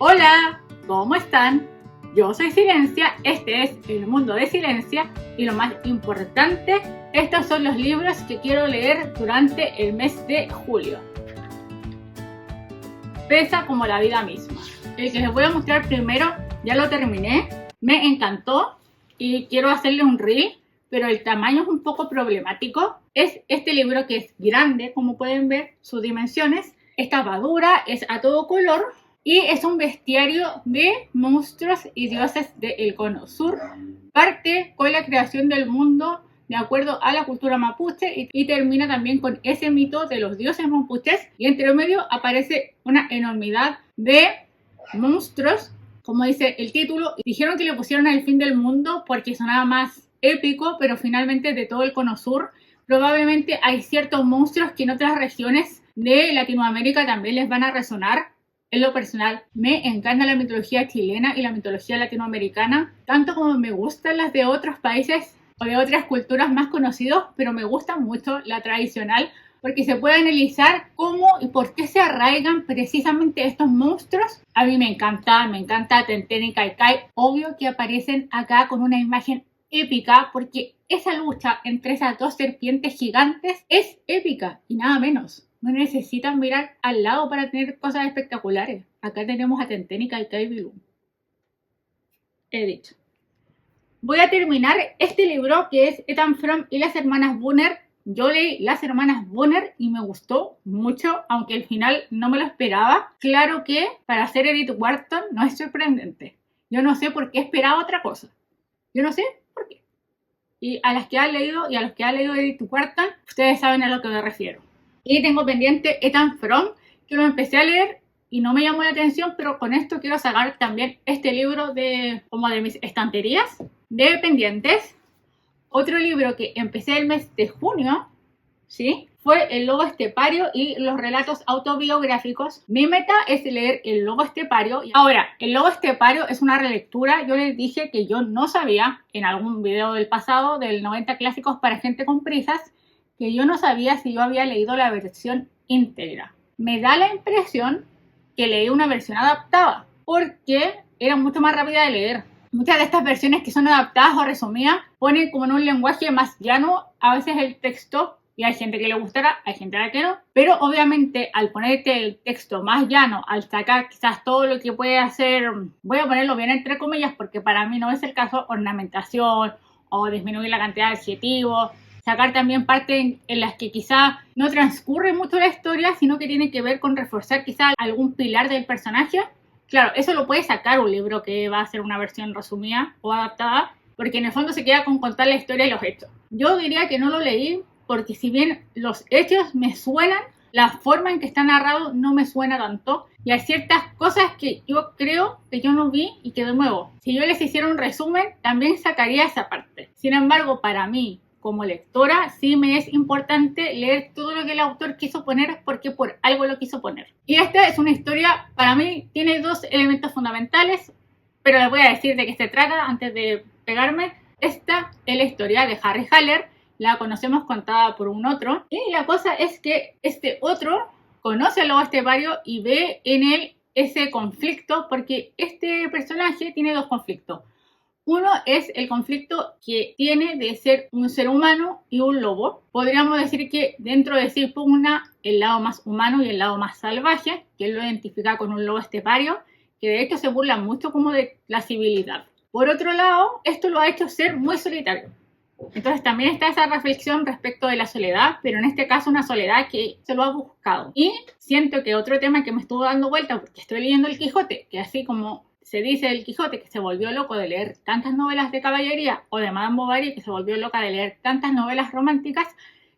Hola, ¿cómo están? Yo soy Silencia, este es El Mundo de Silencia y lo más importante, estos son los libros que quiero leer durante el mes de julio. Pesa como la vida misma. El que les voy a mostrar primero ya lo terminé, me encantó y quiero hacerle un reel, pero el tamaño es un poco problemático. Es este libro que es grande, como pueden ver sus dimensiones, es tapa dura, es a todo color. Y es un bestiario de monstruos y dioses del Cono Sur. Parte con la creación del mundo de acuerdo a la cultura mapuche y termina también con ese mito de los dioses mapuches. Y entre medio aparece una enormidad de monstruos, como dice el título. Dijeron que le pusieron el fin del mundo porque sonaba más épico, pero finalmente de todo el Cono Sur. Probablemente hay ciertos monstruos que en otras regiones de Latinoamérica también les van a resonar. En lo personal, me encanta la mitología chilena y la mitología latinoamericana, tanto como me gustan las de otros países o de otras culturas más conocidos, pero me gusta mucho la tradicional porque se puede analizar cómo y por qué se arraigan precisamente estos monstruos. A mí me encanta Tenten y Kaikai. Obvio que aparecen acá con una imagen épica porque esa lucha entre esas dos serpientes gigantes es épica y nada menos. No necesitan mirar al lado para tener cosas espectaculares. Acá tenemos a Tenten y Kaikai Bilum. He dicho. Voy a terminar este libro que es Ethan Frome y las hermanas Bunner. Yo leí Las hermanas Bunner y me gustó mucho, aunque al final no me lo esperaba. Claro que para ser Edith Wharton no es sorprendente. Yo no sé por qué esperaba otra cosa. Yo no sé por qué. Y a las que han leído y a los que han leído Edith Wharton, ustedes saben a lo que me refiero. Y tengo pendiente Ethan Frome, que lo empecé a leer y no me llamó la atención, pero con esto quiero sacar también este libro como de mis estanterías de pendientes. Otro libro que empecé el mes de junio, ¿sí? Fue El Lobo Estepario y los relatos autobiográficos. Mi meta es leer El Lobo Estepario. Ahora, El Lobo Estepario es una relectura. Yo les dije que yo no sabía, en algún video del pasado, del 90 clásicos para gente con prisas, que yo no sabía si yo había leído la versión íntegra. Me da la impresión que leí una versión adaptada, porque era mucho más rápida de leer. Muchas de estas versiones que son adaptadas o resumidas ponen como en un lenguaje más llano a veces el texto, y hay gente que le gustará, hay gente a la que no, pero obviamente al ponerte el texto más llano, al sacar quizás todo lo que puede hacer, voy a ponerlo bien entre comillas porque para mí no es el caso, ornamentación o disminuir la cantidad de adjetivos, sacar también partes en las que quizá no transcurre mucho la historia, sino que tiene que ver con reforzar quizá algún pilar del personaje. Claro, eso lo puede sacar un libro que va a ser una versión resumida o adaptada, porque en el fondo se queda con contar la historia y los hechos. Yo diría que no lo leí porque si bien los hechos me suenan, la forma en que está narrado no me suena tanto y hay ciertas cosas que yo creo que yo no vi y que de nuevo, si yo les hiciera un resumen, también sacaría esa parte. Sin embargo, para mí, como lectora, sí me es importante leer todo lo que el autor quiso poner porque por algo lo quiso poner. Y esta es una historia, para mí, tiene dos elementos fundamentales, pero les voy a decir de qué se trata antes de pegarme. Esta es la historia de Harry Haller, la conocemos contada por un otro, y la cosa es que este otro conoce al lobo estepario y ve en él ese conflicto, porque este personaje tiene dos conflictos. Uno es el conflicto que tiene de ser un ser humano y un lobo. Podríamos decir que dentro de sí pugna el lado más humano y el lado más salvaje, que él lo identifica con un lobo estepario, que de hecho se burla mucho como de la civilidad. Por otro lado, esto lo ha hecho ser muy solitario. Entonces también está esa reflexión respecto de la soledad, pero en este caso una soledad que se lo ha buscado. Y siento que otro tema que me estuvo dando vuelta, porque estoy leyendo El Quijote, que así como se dice del Quijote que se volvió loco de leer tantas novelas de caballería, o de Madame Bovary que se volvió loca de leer tantas novelas románticas,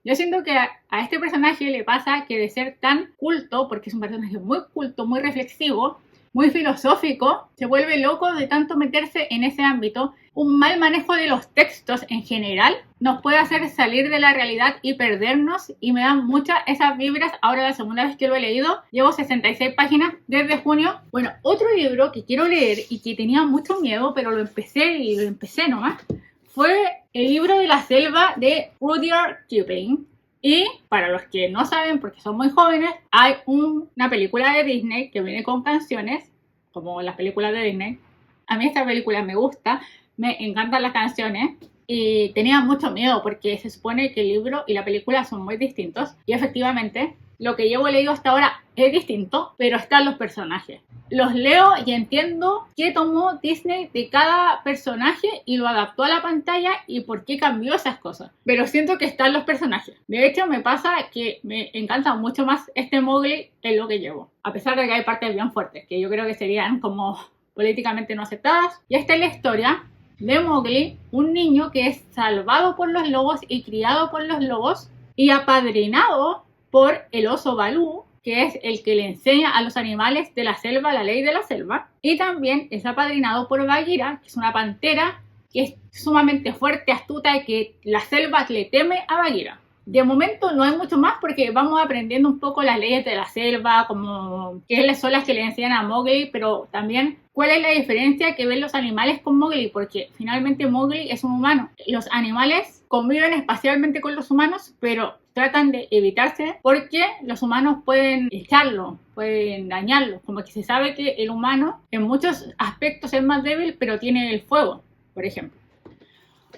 yo siento que a este personaje le pasa que de ser tan culto, porque es un personaje muy culto, muy reflexivo, muy filosófico, se vuelve loco de tanto meterse en ese ámbito. Un mal manejo de los textos en general nos puede hacer salir de la realidad y perdernos, y me dan muchas esas vibras. Ahora la segunda vez que lo he leído, llevo 66 páginas desde junio. Bueno, otro libro que quiero leer y que tenía mucho miedo, pero lo empecé nomás, fue el libro de la selva de Rudyard Kipling. Y para los que no saben, porque son muy jóvenes, hay una película de Disney que viene con canciones como las películas de Disney. A mí esta película me gusta, me encantan las canciones y tenía mucho miedo porque se supone que el libro y la película son muy distintos y efectivamente lo que llevo leído hasta ahora es distinto, pero están los personajes. Los leo y entiendo qué tomó Disney de cada personaje y lo adaptó a la pantalla y por qué cambió esas cosas. Pero siento que están los personajes. De hecho, me pasa que me encanta mucho más este Mowgli en lo que llevo. A pesar de que hay partes bien fuertes, que yo creo que serían como políticamente no aceptadas. Y esta es la historia de Mowgli, un niño que es salvado por los lobos y criado por los lobos y apadrinado por el oso Balú, que es el que le enseña a los animales de la selva la ley de la selva, y también es apadrinado por Bagheera, que es una pantera que es sumamente fuerte, astuta y que la selva le teme a Bagheera. De momento no hay mucho más porque vamos aprendiendo un poco las leyes de la selva, como qué son las que le enseñan a Mowgli, pero también cuál es la diferencia que ven los animales con Mowgli, porque finalmente Mowgli es un humano. Los animales conviven espacialmente con los humanos, pero tratan de evitarse porque los humanos pueden echarlo, pueden dañarlo, como que se sabe que el humano en muchos aspectos es más débil, pero tiene el fuego, por ejemplo.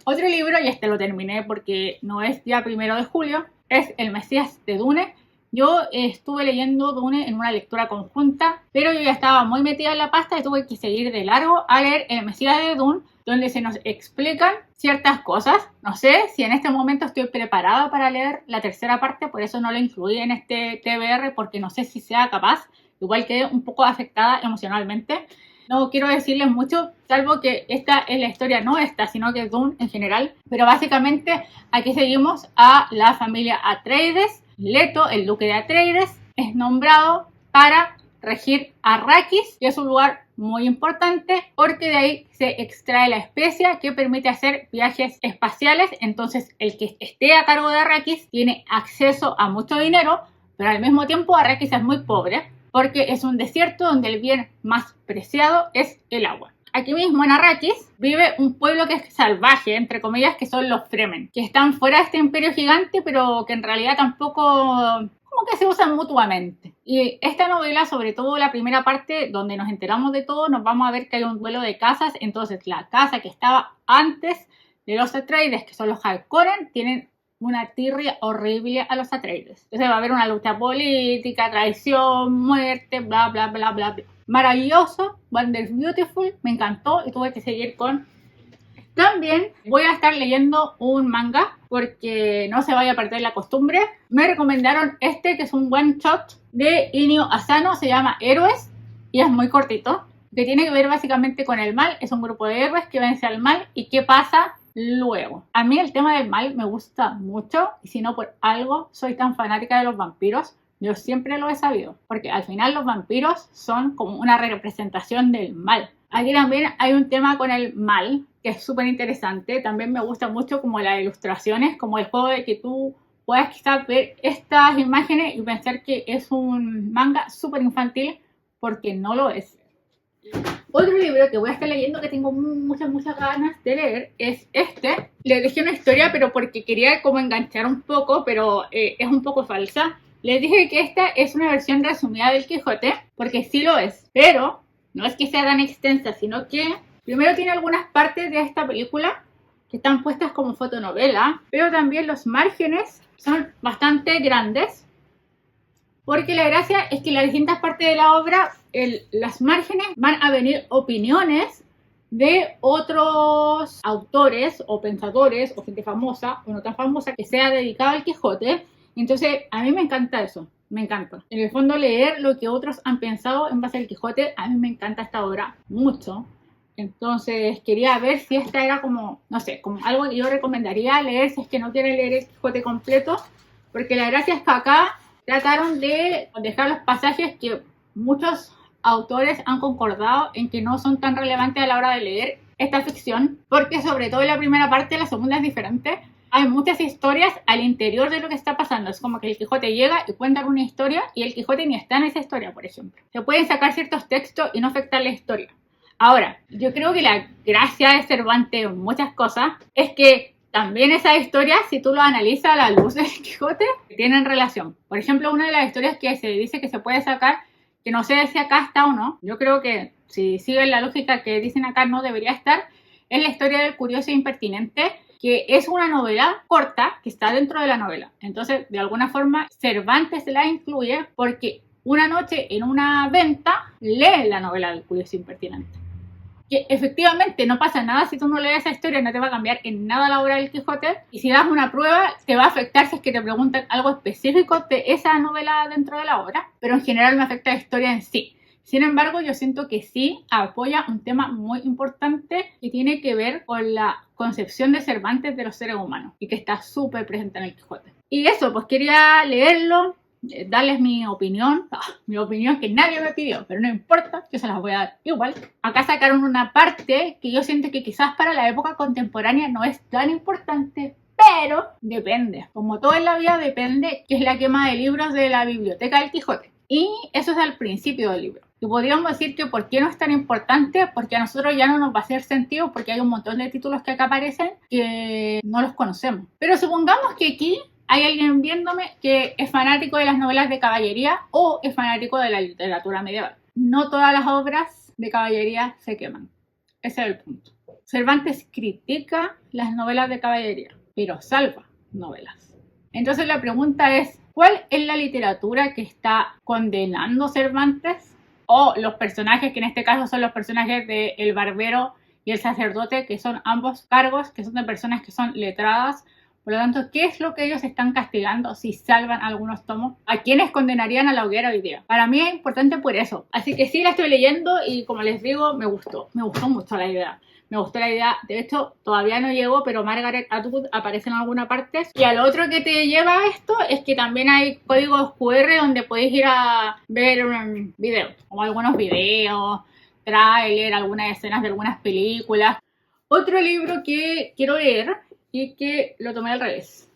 Otro libro, y este lo terminé porque no es ya 1 de julio, es El Mesías de Dune. Yo estuve leyendo Dune en una lectura conjunta, pero yo ya estaba muy metida en la pasta y tuve que seguir de largo a leer El Mesías de Dune, donde se nos explican ciertas cosas. No sé si en este momento estoy preparada para leer la tercera parte, por eso no lo incluí en este TBR, porque no sé si sea capaz. Igual quedé un poco afectada emocionalmente. No quiero decirles mucho, salvo que esta es la historia, no esta, sino que Dune en general. Pero básicamente aquí seguimos a la familia Atreides. Leto, el duque de Atreides, es nombrado para regir Arrakis, que es un lugar muy importante porque de ahí se extrae la especia que permite hacer viajes espaciales. Entonces el que esté a cargo de Arrakis tiene acceso a mucho dinero, pero al mismo tiempo Arrakis es muy pobre porque es un desierto donde el bien más preciado es el agua. Aquí mismo en Arrakis vive un pueblo que es salvaje, entre comillas, que son los Fremen, que están fuera de este imperio gigante, pero que en realidad tampoco como que se usan mutuamente. Y esta novela, sobre todo la primera parte, donde nos enteramos de todo, nos vamos a ver que hay un duelo de casas. Entonces la casa que estaba antes de los Atreides, que son los Harkonnen, tienen una tirria horrible a los Atreides. Entonces va a haber una lucha política, traición, muerte, bla, bla, bla, bla, bla. Maravilloso, Wonder Beautiful, me encantó y tuve que seguir con... También voy a estar leyendo un manga porque no se vaya a perder la costumbre. Me recomendaron este que es un one shot de Inio Asano, se llama Héroes y es muy cortito, que tiene que ver básicamente con el mal. Es un grupo de héroes que vence al mal y qué pasa luego. A mí el tema del mal me gusta mucho y si no por algo soy tan fanática de los vampiros. Yo siempre lo he sabido, porque al final los vampiros son como una representación del mal. Aquí también hay un tema con el mal, que es súper interesante. También me gusta mucho como las ilustraciones, como el juego de que tú puedas quizás ver estas imágenes y pensar que es un manga súper infantil, porque no lo es. Otro libro que voy a estar leyendo que tengo muchas ganas de leer es este. Le dejé una historia, pero porque quería como enganchar un poco, pero es un poco falsa. Les dije que esta es una versión resumida del Quijote, porque sí lo es, pero no es que sea tan extensa, sino que primero tiene algunas partes de esta película que están puestas como fotonovela, pero también los márgenes son bastante grandes, porque la gracia es que en las distintas partes de la obra, las márgenes van a venir opiniones de otros autores o pensadores o gente famosa o no tan famosa que sea dedicada al Quijote. Entonces, a mí me encanta eso, me encanta. En el fondo, leer lo que otros han pensado en base al Quijote, a mí me encanta esta obra mucho. Entonces, quería ver si esta era como, no sé, como algo que yo recomendaría leer si es que no quieren leer el Quijote completo, porque la gracia es que acá trataron de dejar los pasajes que muchos autores han concordado en que no son tan relevantes a la hora de leer esta ficción, porque sobre todo en la primera parte, la segunda es diferente. Hay muchas historias al interior de lo que está pasando. Es como que el Quijote llega y cuenta una historia y el Quijote ni está en esa historia, por ejemplo. Se pueden sacar ciertos textos y no afectar la historia. Ahora, yo creo que la gracia de Cervantes en muchas cosas es que también esas historias, si tú lo analizas a la luz del Quijote, tienen relación. Por ejemplo, una de las historias que se dice que se puede sacar, que no sé si acá está o no, yo creo que si siguen la lógica que dicen acá, no debería estar, es la historia del curioso e impertinente, que es una novela corta que está dentro de la novela. Entonces, de alguna forma, Cervantes la incluye porque una noche en una venta lee la novela del curioso e impertinente. Que efectivamente no pasa nada si tú no lees esa historia, no te va a cambiar en nada la obra del Quijote, y si das una prueba te va a afectar si es que te preguntan algo específico de esa novela dentro de la obra, pero en general me afecta la historia en sí. Sin embargo, yo siento que sí apoya un tema muy importante que tiene que ver con la concepción de Cervantes de los seres humanos y que está súper presente en el Quijote. Y eso, pues quería leerlo, darles mi opinión que nadie me pidió, pero no importa, yo se las voy a dar igual. Acá sacaron una parte que yo siento que quizás para la época contemporánea no es tan importante, pero depende, como todo en la vida depende, que es la quema de libros de la biblioteca del Quijote. Y eso es al principio del libro. Y podríamos decir que por qué no es tan importante, porque a nosotros ya no nos va a hacer sentido, porque hay un montón de títulos que acá aparecen que no los conocemos. Pero supongamos que aquí hay alguien viéndome que es fanático de las novelas de caballería o es fanático de la literatura medieval. No todas las obras de caballería se queman. Ese es el punto. Cervantes critica las novelas de caballería, pero salva novelas. Entonces la pregunta es, ¿cuál es la literatura que está condenando Cervantes? O los personajes, que en este caso son los personajes de El Barbero y el Sacerdote, que son ambos cargos, que son de personas que son letradas. Por lo tanto, ¿qué es lo que ellos están castigando si salvan algunos tomos? ¿A quiénes condenarían a la hoguera hoy día? Para mí es importante por eso. Así que sí la estoy leyendo y como les digo, me gustó mucho la idea. Me gustó la idea, de hecho todavía no llegó, pero Margaret Atwood aparece en alguna parte. Y al otro que te lleva a esto es que también hay códigos QR donde podéis ir a ver un video, como algunos videos, tráiler, algunas escenas de algunas películas. Otro libro que quiero leer y que lo tomé al revés,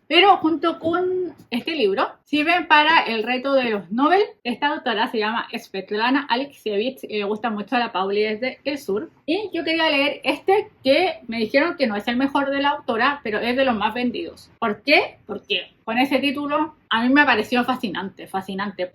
pero junto con este libro sirven para el reto de los Nobel. Esta autora se llama Svetlana Alexievich y le gusta mucho a la Pauli desde el sur. Y yo quería leer este que me dijeron que no es el mejor de la autora, pero es de los más vendidos. ¿Por qué? Porque con ese título a mí me pareció fascinante,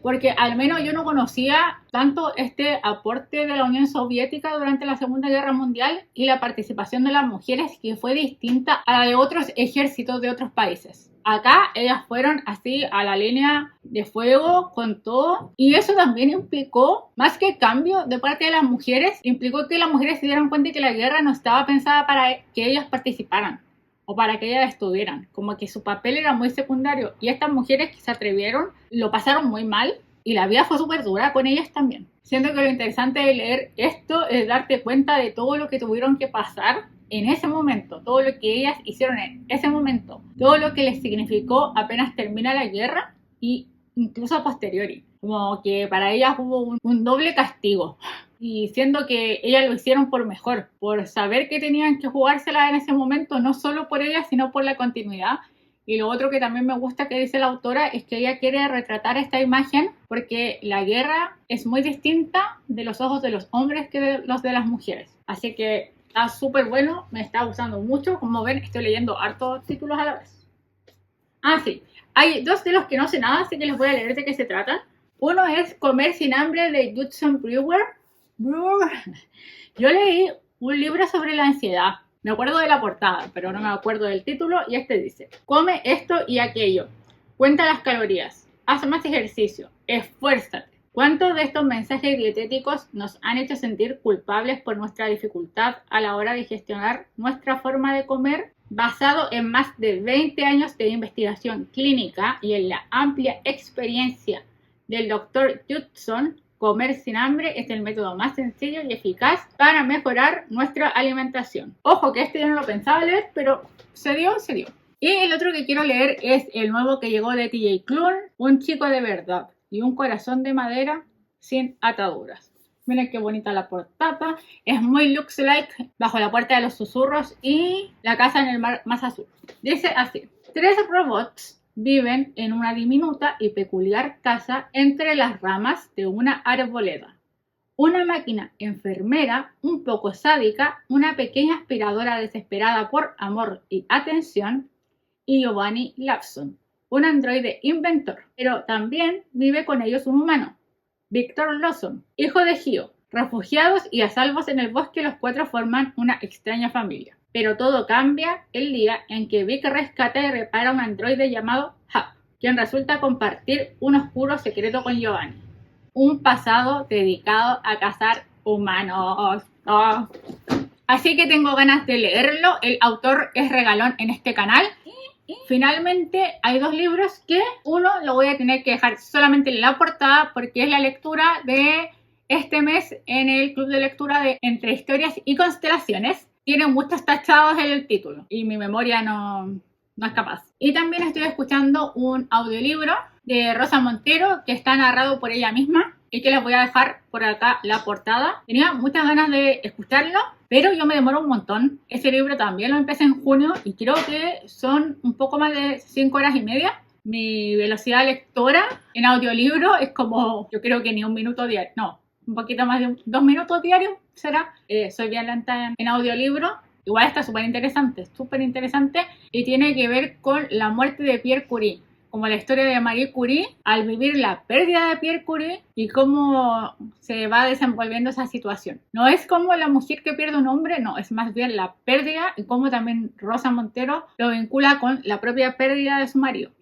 porque al menos yo no conocía tanto este aporte de la Unión Soviética durante la Segunda Guerra Mundial y la participación de las mujeres, que fue distinta a la de otros ejércitos de otros países. Acá ellas fueron así a la línea de fuego con todo, y eso también implicó, más que cambio de parte de las mujeres, implicó que las mujeres se dieran cuenta de que la guerra no estaba pensada para que ellas participaran o para que ellas estuvieran, como que su papel era muy secundario, y estas mujeres que se atrevieron lo pasaron muy mal y la vida fue súper dura con ellas también. Siento que lo interesante de leer esto es darte cuenta de todo lo que tuvieron que pasar en ese momento, todo lo que ellas hicieron en ese momento, todo lo que les significó apenas termina la guerra y incluso a posteriori, como que para ellas hubo un doble castigo. Y siendo que ellas lo hicieron por mejor, por saber que tenían que jugársela en ese momento, no solo por ellas, sino por la continuidad. Y lo otro que también me gusta que dice la autora es que ella quiere retratar esta imagen porque la guerra es muy distinta de los ojos de los hombres que de los de las mujeres. Así que está súper bueno, me está gustando mucho. Como ven, estoy leyendo hartos títulos a la vez. Ah, sí, hay dos de los que no sé nada, así que les voy a leer de qué se tratan. Uno es Comer sin hambre de Judson Brewer. Yo leí un libro sobre la ansiedad. Me acuerdo de la portada, pero no me acuerdo del título. Y este dice: come esto y aquello, cuenta las calorías, haz más ejercicio, esfuérzate. ¿Cuántos de estos mensajes dietéticos nos han hecho sentir culpables por nuestra dificultad a la hora de gestionar nuestra forma de comer? Basado en más de 20 años de investigación clínica y en la amplia experiencia del Dr. Judson, Comer sin hambre es el método más sencillo y eficaz para mejorar nuestra alimentación. Ojo que este yo no lo pensaba leer, pero se dio. Y el otro que quiero leer es el nuevo que llegó de TJ Klune, Un chico de verdad y un corazón de madera sin ataduras. Miren qué bonita la portada. Es muy looks-like, Bajo la puerta de los susurros y La casa en el mar más azul. Dice así: 3 robots viven en una diminuta y peculiar casa entre las ramas de una arboleda. Una máquina enfermera un poco sádica, una pequeña aspiradora desesperada por amor y atención, y Giovanni Lapson, un androide inventor. Pero también vive con ellos un humano, Victor Lawson, hijo de Gio, Refugiados y a salvos en el bosque, los 4 forman una extraña familia. Pero todo cambia el día en que Vic rescata y repara a un androide llamado Hap, quien resulta compartir un oscuro secreto con Giovanni. Un pasado dedicado a cazar humanos. Oh. Así que tengo ganas de leerlo. El autor es regalón en este canal. Finalmente hay 2 libros que uno lo voy a tener que dejar solamente en la portada porque es la lectura de este mes en el club de lectura de Entre Historias y Constelaciones. Tiene muchos tachados en el título y mi memoria no es capaz. Y también estoy escuchando un audiolibro de Rosa Montero que está narrado por ella misma y que les voy a dejar por acá la portada. Tenía muchas ganas de escucharlo, pero yo me demoro un montón. Ese libro también lo empecé en junio y creo que son un poco más de 5 horas y media. Mi velocidad lectora en audiolibro es como, yo creo que ni un minuto diario, no, un poquito más de 2 minutos diarios será. Soy bien lenta en audiolibro. Igual está súper interesante y tiene que ver con la muerte de Pierre Curie, como la historia de Marie Curie al vivir la pérdida de Pierre Curie y cómo se va desenvolviendo esa situación. No es como la mujer que pierde un hombre, no, es más bien la pérdida y cómo también Rosa Montero lo vincula con la propia pérdida de su marido.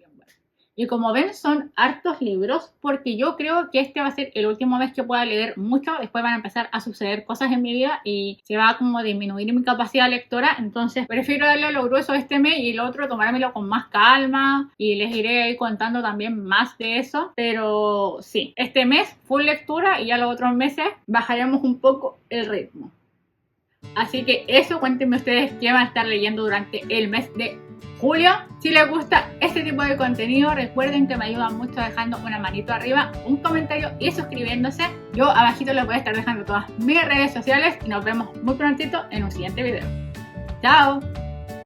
Y como ven, son hartos libros porque yo creo que este va a ser el último mes que pueda leer mucho. Después van a empezar a suceder cosas en mi vida y se va a como disminuir mi capacidad lectora. Entonces prefiero darle lo grueso este mes y el otro tomármelo con más calma. Y les iré ahí contando también más de eso. Pero sí, este mes full lectura y ya los otros meses bajaremos un poco el ritmo. Así que eso, cuéntenme ustedes qué van a estar leyendo durante el mes de julio. Si les gusta este tipo de contenido, recuerden que me ayudan mucho dejando una manito arriba, un comentario y suscribiéndose. Yo abajito les voy a estar dejando todas mis redes sociales y nos vemos muy prontito en un siguiente video. ¡Chao!